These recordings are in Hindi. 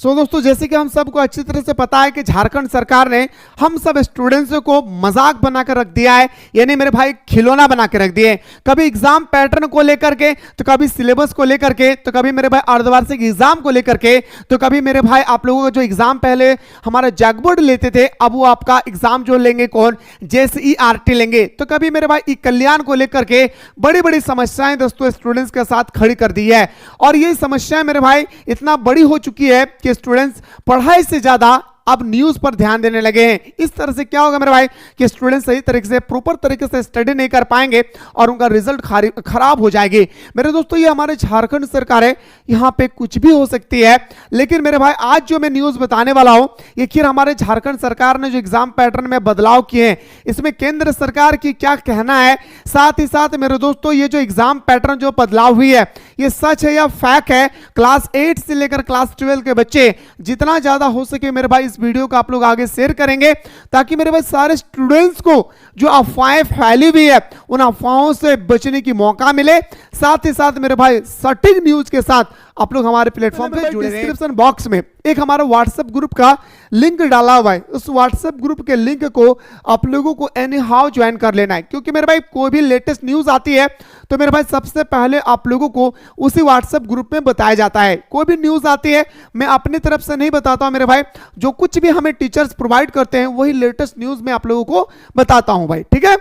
दोस्तों जैसे कि हम सबको अच्छी तरह से पता है कि झारखंड सरकार ने हम सब स्टूडेंट्स को मजाक बनाकर रख दिया है, यानी मेरे भाई खिलौना बना के रख दिए। कभी एग्जाम पैटर्न को लेकर के, तो कभी सिलेबस को लेकर के, तो कभी मेरे भाई अर्धवार्षिक एग्जाम को लेकर के, तो कभी मेरे भाई आप लोगों का जो एग्जाम पहले हमारा जैक बोर्ड लेते थे, अब वो आपका एग्जाम जो लेंगे कौन, JCERT लेंगे। तो कभी मेरे भाई कल्याण को लेकर के बड़ी बड़ी समस्याएं दोस्तों स्टूडेंट्स के साथ खड़ी कर दी है। और ये समस्याएं मेरे भाई इतना बड़ी हो चुकी है कि स्टूडेंट्स पढ़ाई से ज्यादा अब न्यूज पर ध्यान देने लगे हैं। इस तरह से क्या होगा मेरे भाई कि स्टूडेंट सही तरीके से प्रॉपर तरीके से स्टडी नहीं कर पाएंगे और उनका रिजल्ट खराब हो जाएगी। मेरे दोस्तों ये हमारे झारखंड सरकार है, यहाँ पे कुछ भी हो सकती है, लेकिन मेरे भाई आज जो मैं न्यूज बताने वाला हूं ये फिर हमारे झारखंड सरकार ने जो एग्जाम पैटर्न में बदलाव किए हैं, इसमें केंद्र सरकार की क्या कहना है, साथ ही साथ मेरे दोस्तों ये जो एग्जाम पैटर्न जो बदलाव हुई है ये सच है या फैक है। क्लास 8 से लेकर क्लास 12 के बच्चे जितना ज्यादा हो सके मेरे भाई इस वीडियो को आप लोग आगे शेयर करेंगे, ताकि मेरे भाई सारे स्टूडेंट्स को जो अफवाहें फैली हुई है उन अफवाहों से बचने की मौका मिले। साथ ही साथ मेरे भाई सटीक न्यूज के साथ आप लोग हमारे प्लेटफॉर्म पे जुड़े। डिस्क्रिप्शन बॉक्स में एक हमारा व्हाट्सएप ग्रुप का लिंक डाला हुआ है, उस व्हाट्सएप ग्रुप के लिंक को आप लोगों को एनी हाउ ज्वाइन कर लेना है, क्योंकि मेरे भाई कोई भी लेटेस्ट न्यूज आती है तो मेरे भाई सबसे पहले आप लोगों को उसी व्हाट्सएप ग्रुप में बताया जाता है। कोई भी न्यूज आती है मैं अपनी तरफ से नहीं बताता हूं मेरे भाई, जो कुछ भी हमें टीचर्स प्रोवाइड करते हैं वही लेटेस्ट न्यूज में आप लोगों को बताता हूं भाई, ठीक है।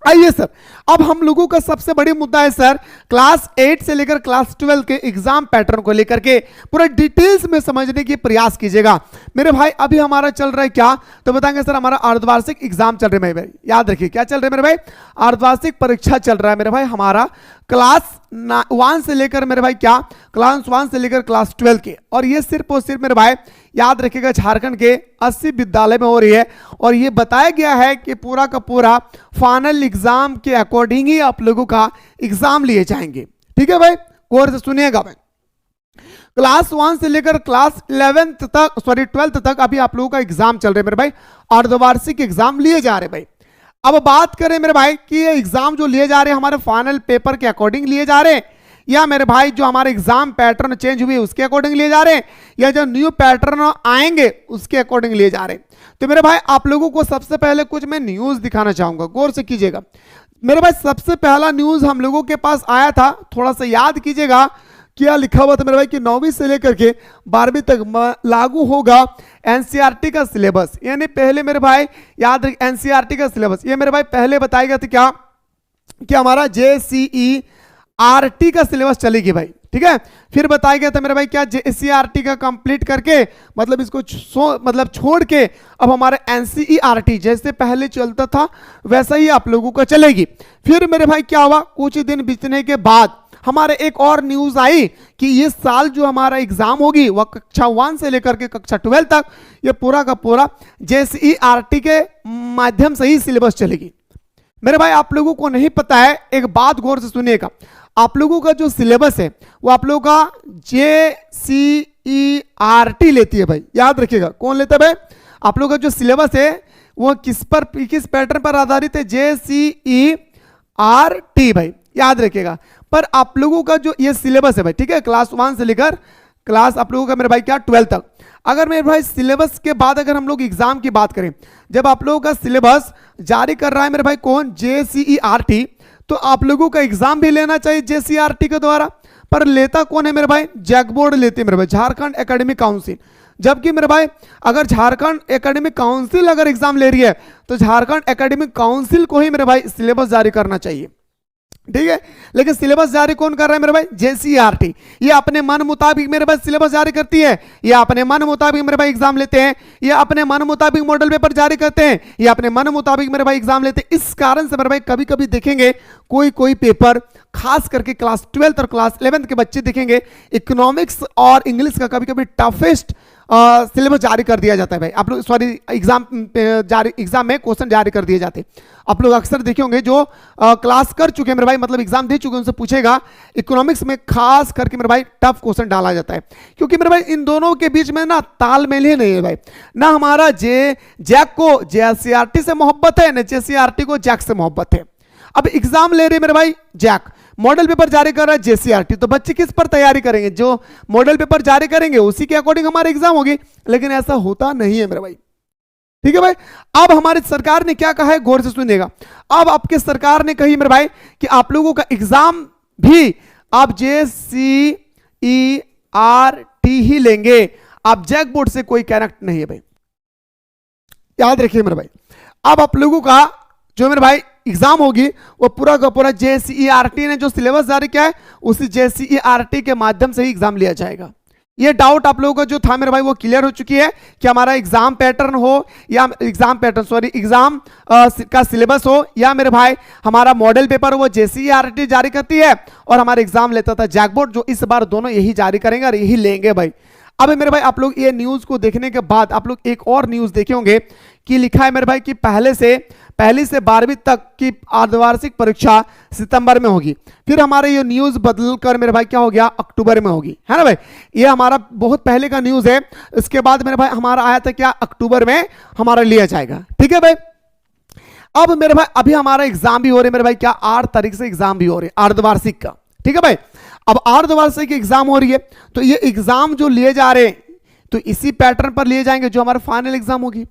आइए सर, अब हम लोगों का सबसे बड़ी मुद्दा है सर क्लास 8 से लेकर क्लास 12 के एग्जाम पैटर्न को लेकर के पूरा डिटेल्स में समझने की प्रयास कीजिएगा मेरे भाई। अभी हमारा चल रहा है क्या, तो बताएंगे सर हमारा अर्धवार्षिक एग्जाम चल रहा है मेरे भाई, याद रखिए क्या चल रहा है मेरे भाई, अर्धवार्षिक परीक्षा चल रहा है मेरे भाई हमारा क्लास 1 से लेकर मेरे भाई क्या, क्लास 1 से लेकर क्लास 12 के। और ये सिर्फ और सिर्फ मेरे भाई याद रखिएगा झारखंड के 80 विद्यालय में हो रही है, और ये बताया गया है कि पूरा का पूरा फाइनल एग्जाम के अकॉर्डिंग ही आप लोगों का एग्जाम लिए जाएंगे, ठीक है भाई, गौर से सुनिएगा भाई। क्लास 1 से लेकर क्लास 12th तक अभी आप लोगों का एग्जाम चल रहा है मेरे भाई, अर्धवार्षिक एग्जाम लिए जा रहे हैं भाई। अब बात करें मेरे भाई कि ये एग्जाम जो लिए जा रहे हैं हमारे फाइनल पेपर के अकॉर्डिंग लिए जा रहे हैं, या मेरे भाई जो हमारे एग्जाम पैटर्न चेंज हुए उसके अकॉर्डिंग लिए जा रहे हैं, या जो न्यू पैटर्न आएंगे उसके अकॉर्डिंग लिए जा रहे हैं। तो मेरे भाई आप लोगों को सबसे पहले कुछ मैं न्यूज दिखाना चाहूंगा, गौर से कीजिएगा मेरे भाई। सबसे पहला न्यूज हम लोगों के पास आया था, थोड़ा सा याद कीजिएगा क्या लिखा हुआ था मेरे भाई कि 9वीं से लेकर के 12वीं तक लागू होगा एनसीईआरटी का सिलेबस। यानी पहले मेरे भाई याद रख एनसीईआरटी का सिलेबस, ये मेरे भाई पहले बताया गया था क्या कि हमारा JCERT का सिलेबस चलेगी भाई, ठीक है। फिर बताया गया था मेरे भाई क्या JCERT का कंप्लीट करके मतलब इसको मतलब छोड़ के अब हमारे NCERT जैसे पहले चलता था वैसा ही आप लोगों का चलेगी। फिर मेरे भाई क्या हुआ, कुछ दिन बीतने के बाद हमारे एक और न्यूज आई कि ये साल जो हमारा एग्जाम होगी वह कक्षा 1 से लेकर के कक्षा 12 तक ये पूरा का पूरा JCERT के माध्यम से ही सिलेबस चलेगी। मेरे भाई आप लोगों को नहीं पता है, एक बात गौर से सुनिएगा, आप लोगों का जो सिलेबस है वो आप लोगों का JCERT लेती है भाई, याद रखिएगा कौन लेता है भाई, आप लोगों का जो सिलेबस है वो किस पैटर्न पर आधारित है, JCERT भाई, याद रखिएगा। पर आप लोगों का जो ये सिलेबस है भाई, ठीक है, क्लास 1 से लेकर क्लास आप लोगों का मेरे भाई क्या 12 तक। अगर मेरे भाई सिलेबस के बाद अगर हम लोग एग्जाम की बात करें, जब आप लोगों का सिलेबस जारी कर रहा है मेरे भाई कौन, JCERT, तो आप लोगों का एग्जाम भी लेना चाहिए JCERT के द्वारा। पर लेता कौन है मेरे भाई, जैक बोर्ड लेती है मेरे भाई, झारखंड एकेडमिक काउंसिल। जबकि मेरे भाई अगर झारखंड एकेडमिक काउंसिल अगर एग्जाम ले रही है तो झारखंड एकेडमिक काउंसिल को ही मेरे भाई सिलेबस जारी करना चाहिए, ठीक है। लेकिन सिलेबस जारी कौन कर रहा है मेरे भाई, JCERT। ये अपने मन मुताबिक मेरे भाई सिलेबस जारी करती है, ये अपने मन मुताबिक मेरे भाई एग्जाम लेते हैं, ये अपने मन मुताबिक मॉडल पेपर जारी करते हैं, ये अपने मन मुताबिक मेरे भाई एग्जाम लेते हैं। इस कारण से मेरे भाई कभी कभी देखेंगे कोई पेपर खास करके क्लास 12 और क्लास 11 के बच्चे देखेंगे इकोनॉमिक्स और इंग्लिश का कभी कभी टफेस्ट सिलेबस जारी कर दिया जाता है भाई, आप लोग सॉरी एग्जाम में क्वेश्चन जारी कर दिए जाते हैं। आप लोग अक्सर देखे होंगे जो क्लास कर चुके हैं मेरे भाई, मतलब एग्जाम दे चुके हैं, उनसे पूछेगा इकोनॉमिक्स में खास करके मेरे भाई टफ क्वेश्चन डाला जाता है, क्योंकि मेरे भाई इन दोनों के बीच में ना तालमेल ही नहीं है भाई, ना हमारा जैक को JCERT से मोहब्बत है, ना JCERT को जैक से मोहब्बत है। अब एग्जाम ले रहे मेरे भाई जैक, मॉडल पेपर जारी कर रहा है जेसीईआरटी, तो बच्चे किस पर तैयारी करेंगे? जो मॉडल पेपर जारी करेंगे उसी के अकॉर्डिंग हमारी एग्जाम होगी, लेकिन ऐसा होता नहीं है मेरे भाई। ठीक है भाई। अब हमारी सरकार ने क्या कहा है, गौर से सुनिएगा। अब आपके सरकार ने कही मेरे भाई कि आप लोगों का एग्जाम भी आप जेसीईआरटी ही लेंगे, आप जैक बोर्ड से कोई कनेक्ट नहीं है भाई, याद रखिए मेरे भाई। अब आप लोगों का जो मेरे भाई एग्जाम होगी वो पूरा का पूरा जेसीईआरटी ने जो सिलेबस जारी किया है उसी जेसीईआरटी के माध्यम से ही एग्जाम लिया जाएगा। ये डाउट आप लोगों का जो था मेरे भाई वो क्लियर हो चुकी है कि हमारा एग्जाम पैटर्न हो या एग्जाम का सिलेबस हो या मेरे भाई हमारा मॉडल पेपर हो, वो जेसीईआरटी जारी करती है और हमारा एग्जाम लेता था जैक बोर्ड, जो इस बार दोनों यही जारी करेंगे और यही लेंगे भाई। अब मेरे भाई आप लोग ये न्यूज को देखने के बाद आप लोग एक और न्यूज देखे होंगे कि लिखा है मेरे भाई कि पहली से 12वीं तक की अर्धवार्षिक परीक्षा सितंबर में होगी, फिर हमारे ये न्यूज बदल कर मेरे भाई क्या हो गया, अक्टूबर में होगी, है ना भाई। ये हमारा बहुत पहले का न्यूज है, इसके बाद मेरे भाई हमारा आया था क्या, अक्टूबर में हमारा लिया जाएगा। ठीक है भाई। अब मेरे भाई अभी हमारा एग्जाम भी हो रहे मेरे भाई, क्या 8 तारीख से एग्जाम भी हो रहे अर्धवार्षिक का। ठीक है भाई। अब अर्धवार्षिक एग्जाम हो रही है तो ये एग्जाम जो लिए जा रहे हैं तो इसी पैटर्न पर लिए जाएंगे जो हमारा फाइनल एग्जाम होगी।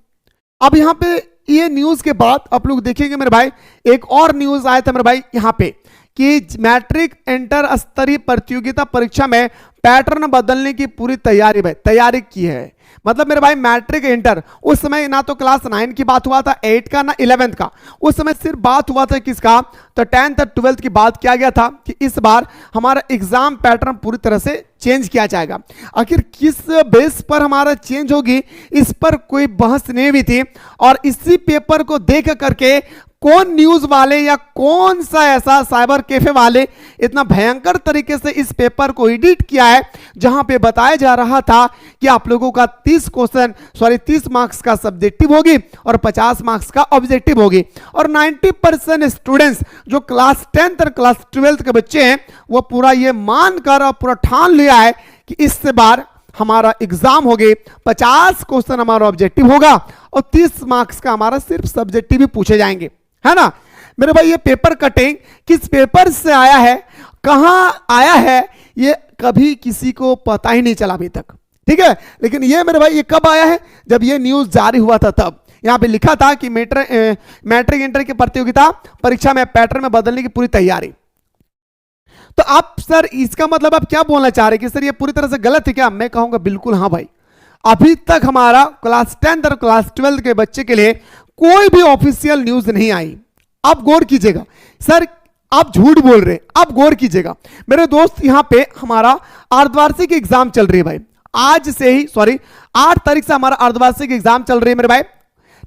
अब यहां पे ये न्यूज के बाद आप लोग देखेंगे मेरे भाई एक और न्यूज आया था मेरे भाई यहां पे कि मैट्रिक इंटर स्तरीय प्रतियोगिता परीक्षा में पैटर्न बदलने की पूरी तैयारी की है। मतलब मेरे भाई मैट्रिक इंटर उस समय ना तो क्लास 9 की बात हुआ था, 8 का ना 11th का, उस समय सिर्फ बात हुआ था किसका, तो 10th और 12th की बात किया गया था कि इस बार हमारा एग्जाम पैटर्न पूरी तरह से चेंज किया जाएगा। आखिर किस बेस पर हमारा चेंज होगी इस पर कोई बहस नहीं हुई थी, और इसी पेपर को देख करके कौन न्यूज वाले या कौन सा ऐसा साइबर कैफे वाले इतना भयंकर तरीके से इस पेपर को एडिट किया है जहां पे बताया जा रहा था कि आप लोगों का 30 मार्क्स का सब्जेक्टिव होगी और 50 मार्क्स का ऑब्जेक्टिव होगी, और 90% स्टूडेंट्स जो क्लास 10th और क्लास 12th के बच्चे हैं वो पूरा ये मानकर और पूरा ठान लिया है कि इस बार हमारा एग्जाम होगे 50 क्वेश्चन हमारा ऑब्जेक्टिव होगा और 30 मार्क्स का हमारा सिर्फ सब्जेक्टिव ही पूछे जाएंगे, है ना मेरे भाई। ये पेपर कटिंग किस पेपर से आया है, कहां आया है, ये कभी किसी को पता ही नहीं चला अभी तक। ठीक है। लेकिन ये मेरे भाई ये कब आया है, जब ये न्यूज जारी हुआ था तब यहां पे लिखा था कि मैट्रिक इंटर की प्रतियोगिता परीक्षा में पैटर्न में बदलने की पूरी तैयारी। तो आप सर इसका मतलब आप क्या बोलना चाह रहे हैं कि सर ये पूरी तरह से गलत है क्या? मैं कहूंगा बिल्कुल हाँ भाई। अभी तक हमारा क्लास 10th और क्लास 12th के बच्चे के लिए कोई भी ऑफिशियल न्यूज नहीं आई। आप गौर कीजिएगा सर, आप झूठ बोल रहे हैं, आप गौर कीजिएगा मेरे दोस्त। यहां पे हमारा अर्धवार्षिक एग्जाम चल रही है भाई, आज से ही 8 तारीख से हमारा अर्धवार्षिक एग्जाम चल रही है मेरे भाई।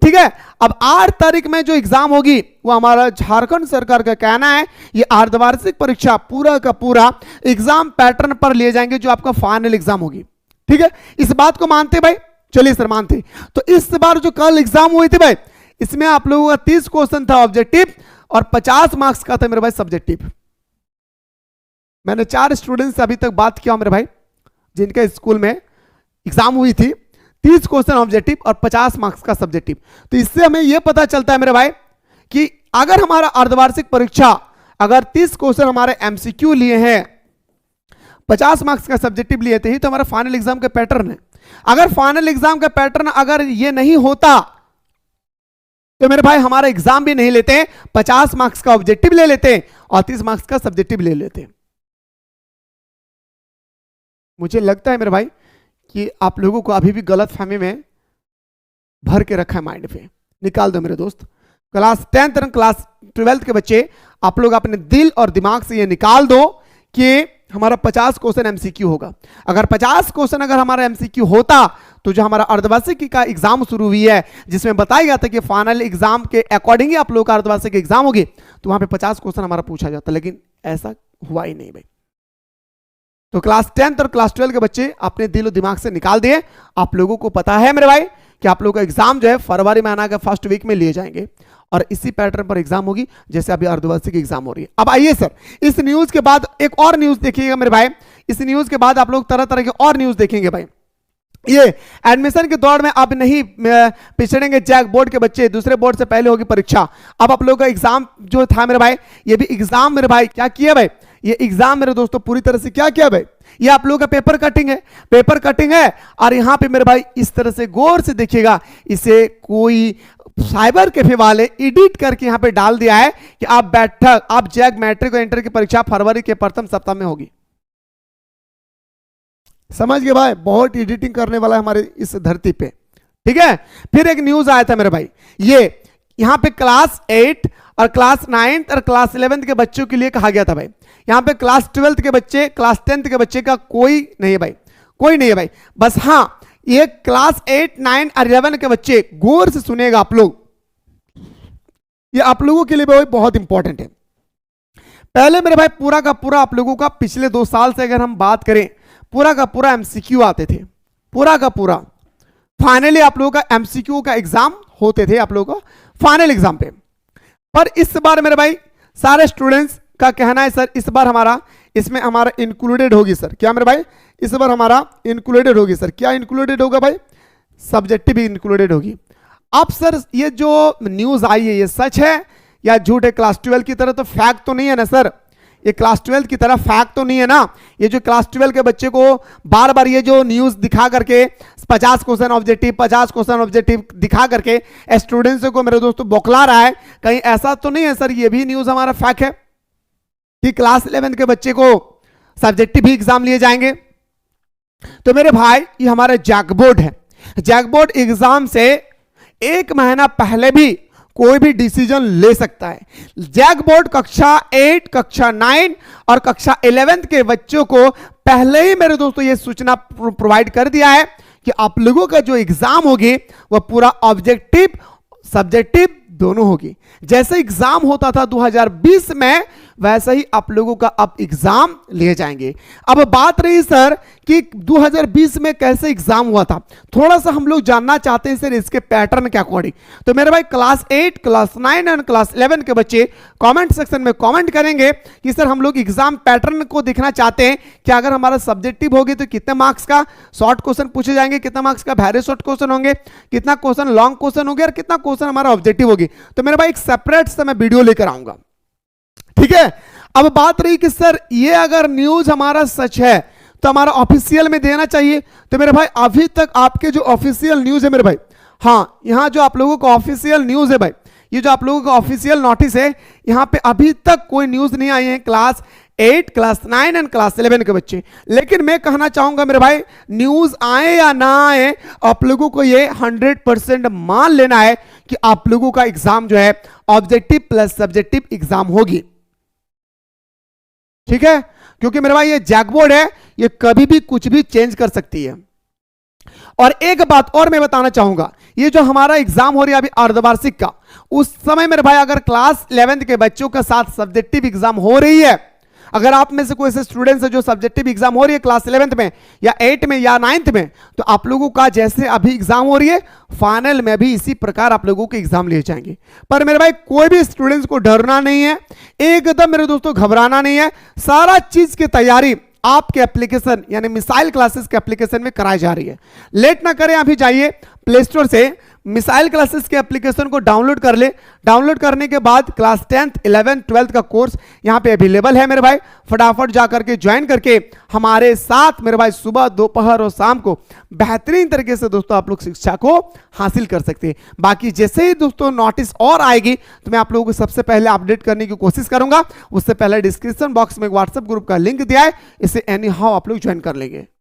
ठीक है। अब 8 तारीख में जो एग्जाम होगी वो हमारा झारखंड सरकार का कहना है ये अर्धवार्षिक परीक्षा पूरा का पूरा एग्जाम पैटर्न पर लिए जाएंगे जो आपका फाइनल एग्जाम होगी। ठीक है। इस बात को मानते भाई? चलिए सर मानते। तो इस बार जो कल एग्जाम हुई थी भाई इसमें आप लोगों का 30 क्वेश्चन था ऑब्जेक्टिव और 50 मार्क्स का था मेरे भाई सब्जेक्टिव। मैंने 4 स्टूडेंट से अभी तक बात किया मेरे भाई जिनके स्कूल में एग्जाम हुई थी, 30 क्वेश्चन ऑब्जेक्टिव और 50 मार्क्स का सब्जेक्टिव। तो इससे हमें यह पता चलता है मेरे भाई कि अगर हमारा अर्धवार्षिक परीक्षा अगर 30 क्वेश्चन हमारे एमसीक्यू लिए हैं, 50 मार्क्स का सब्जेक्टिव लिए थे, ही तो हमारा फाइनल एग्जाम का पैटर्न है। अगर फाइनल एग्जाम का पैटर्न अगर ये नहीं होता तो मेरे भाई हमारा एग्जाम भी नहीं लेते, 50 मार्क्स का ऑब्जेक्टिव ले लेते और 30 मार्क्स का सब्जेक्टिव ले लेते। मुझे लगता है मेरे भाई कि आप लोगों को अभी भी गलत फहमी में भर के रखा है माइंड पे। निकाल दो मेरे दोस्त। क्लास 10th और क्लास 12th के बच्चे आप लोग अपने दिल और दिमाग से ये निकाल दो कि हमारा 50 क्वेश्चन एमसीक्यू होगा। अगर 50 क्वेश्चन अगर हमारा एमसीक्यू होता तो जो हमारा अर्धवार्षिक का एग्जाम शुरू हुई है जिसमें बताया गया था कि फाइनल एग्जाम के अकॉर्डिंग ही आप लोग का अर्धवार्षिक एग्जाम होगी, तो वहां पे 50 क्वेश्चन हमारा पूछा जाता, लेकिन ऐसा हुआ ही नहीं भाई। तो क्लास 10th और क्लास 12 के बच्चे अपने दिल और दिमाग से निकाल दिए। आप लोगों को पता है मेरे भाई कि आप लोगों का एग्जाम जो है फरवरी महीना के फर्स्ट वीक में लिए जाएंगे और इसी पैटर्न पर एग्जाम होगी जैसे अभी अर्धवार्षिक एग्जाम हो रही है। अब आइए सर इस न्यूज के बाद एक और न्यूज देखिएगा मेरे भाई। इस न्यूज के बाद आप लोग तरह तरह के और न्यूज देखेंगे भाई। ये एडमिशन के दौर में अब नहीं पिछड़ेंगे जैक बोर्ड के बच्चे, दूसरे बोर्ड से पहले होगी परीक्षा। अब आप लोगों का एग्जाम जो था मेरे भाई, ये भी एग्जाम मेरे भाई क्या किया भाई, ये एग्जाम मेरे दोस्तों पूरी तरह से क्या किया भाई, ये आप लोगों का पेपर कटिंग है, पेपर कटिंग है। और यहां पे मेरे भाई इस तरह से गौर से देखिएगा, इसे कोई साइबर कैफे वाले एडिट करके यहां पे डाल दिया है कि आप जैक मैट्रिक और इंटर की परीक्षा फरवरी के प्रथम सप्ताह में होगी। समझ गए भाई, बहुत एडिटिंग करने वाला है हमारे इस धरती पे, ठीक है। फिर एक न्यूज आया था मेरे भाई, ये यहां पे क्लास 8 और क्लास 9 और क्लास 11 के बच्चों के लिए कहा गया था भाई। यहां पे क्लास 12 के बच्चे, क्लास 10 के बच्चे का कोई नहीं है भाई, कोई नहीं है भाई। बस हाँ, ये क्लास 8, 9 और 11 के बच्चे गौर से सुनेगा आप लोग, ये आप लोगों के लिए भाई बहुत इंपॉर्टेंट है। पहले मेरे भाई पूरा का पूरा आप लोगों का पिछले 2 साल से अगर हम बात करें, पूरा का पूरा एमसीक्यू आते थे, पूरा का पूरा फाइनली आप लोगों का एमसीक्यू का एग्जाम होते थे आप लोगों का फाइनल एग्जाम पे। पर इस बार मेरे भाई सारे स्टूडेंट्स का कहना है सर इस बार हमारा इसमें हमारा इंक्लूडेड होगी सर, क्या मेरे भाई इस बार हमारा इंक्लूडेड होगी सर, क्या इंक्लूडेड होगा भाई, सब्जेक्टिव भी इंक्लूडेड होगी। अब सर ये जो न्यूज आई है ये सच है या झूठ है? क्लास 12 की तरह तो फैक्ट तो नहीं है ना सर, ये क्लास 12 की तरह फैक्ट तो नहीं है ना। ये जो क्लास 12 के बच्चे को बार बार ये जो न्यूज दिखा करके 50 क्वेश्चन ऑब्जेक्टिव 50 क्वेश्चन ऑब्जेक्टिव दिखा करके स्टूडेंट्स को मेरे दोस्तों बौखला रहा है, कहीं ऐसा तो नहीं है सर ये भी न्यूज हमारा फैक्ट है कि क्लास 11 के बच्चे को सब्जेक्टिव भी एग्जाम लिए जाएंगे? तो मेरे भाई ये हमारा जैक बोर्ड है, जैक बोर्ड एग्जाम से 1 महीना पहले भी कोई भी डिसीजन ले सकता है। जैक बोर्ड कक्षा 8, कक्षा 9 और कक्षा 11 के बच्चों को पहले ही मेरे दोस्तों ये सूचना प्रोवाइड कर दिया है कि आप लोगों का जो एग्जाम होगी वह पूरा ऑब्जेक्टिव सब्जेक्टिव दोनों होगी। जैसे एग्जाम होता था 2020 में वैसा ही आप लोगों का अब एग्जाम लिए जाएंगे। अब बात रही सर कि 2020 में कैसे एग्जाम हुआ था, थोड़ा सा हम लोग जानना चाहते हैं सर इसके पैटर्न के अकॉर्डिंग। तो मेरे भाई क्लास 8, क्लास 9 और क्लास 11 के बच्चे कमेंट सेक्शन में कमेंट करेंगे कि सर हम लोग एग्जाम पैटर्न को देखना चाहते हैं कि अगर हमारा सब्जेक्टिव होगी तो कितने मार्क्स का शॉर्ट क्वेश्चन पूछे जाएंगे, कितना मार्क्स का वेरी शॉर्ट क्वेश्चन होंगे, कितना क्वेश्चन लॉन्ग क्वेश्चन होंगे और कितना क्वेश्चन हमारा ऑब्जेक्टिव होगी। तो मेरे भाई एक सेपरेट से मैं वीडियो लेकर आऊंगा, ठीक है। अब बात रही कि सर ये अगर न्यूज हमारा सच है तो हमारा ऑफिशियल में देना चाहिए। तो मेरे भाई अभी तक आपके जो ऑफिशियल न्यूज है मेरे भाई, हाँ यहां जो आप लोगों का ऑफिशियल न्यूज है भाई, ये जो आप लोगों का ऑफिशियल नोटिस है यहां पे अभी तक कोई न्यूज नहीं आई है क्लास 8, क्लास 9 एंड क्लास 11 के बच्चे। लेकिन मैं कहना चाहूंगा मेरे भाई न्यूज आए या ना आए आप लोगों को ये 100% मान लेना है कि आप लोगों का एग्जाम जो है ऑब्जेक्टिव प्लस सब्जेक्टिव एग्जाम होगी, ठीक है। क्योंकि मेरे भाई ये जैक बोर्ड है, ये कभी भी कुछ भी चेंज कर सकती है। और एक बात और मैं बताना चाहूंगा, ये जो हमारा एग्जाम हो रही है अभी अर्धवार्षिक का, उस समय मेरे भाई अगर क्लास 11 के बच्चों के साथ सब्जेक्टिव एग्जाम हो रही है, अगर आप में से कोई ऐसे स्टूडेंट्स है जो सब्जेक्टिव एग्जाम हो रही है क्लास 11 में या 8 में या 9 में, तो आप लोगों का जैसे अभी एग्जाम हो रही है फाइनल में भी इसी प्रकार आप लोगों के एग्जाम लिए जाएंगे। पर मेरे भाई कोई भी स्टूडेंट्स को डरना नहीं है, एकदम मेरे दोस्तों घबराना नहीं है। सारा चीज की तैयारी आपके एप्लीकेशन यानी मिसाइल क्लासेस के एप्लीकेशन में कराई जा रही है। लेट ना करें, अभी जाइए प्ले स्टोर से मिसाइल क्लासेस के एप्लीकेशन को डाउनलोड कर ले। डाउनलोड करने के बाद क्लास 10th, 11th, 12th का कोर्स यहां पे अवेलेबल है मेरे भाई, फटाफट जाकर के ज्वाइन करके हमारे साथ मेरे भाई सुबह, दोपहर और शाम को बेहतरीन तरीके से दोस्तों आप लोग शिक्षा को हासिल कर सकते हैं। बाकी जैसे ही दोस्तों नोटिस और आएगी तो मैं आप लोगों को सबसे पहले अपडेट करने की कोशिश करूंगा। उससे पहले डिस्क्रिप्शन बॉक्स में व्हाट्सएप ग्रुप का लिंक दिया है, इसे एनी हाउ आप लोग ज्वाइन कर लेंगे।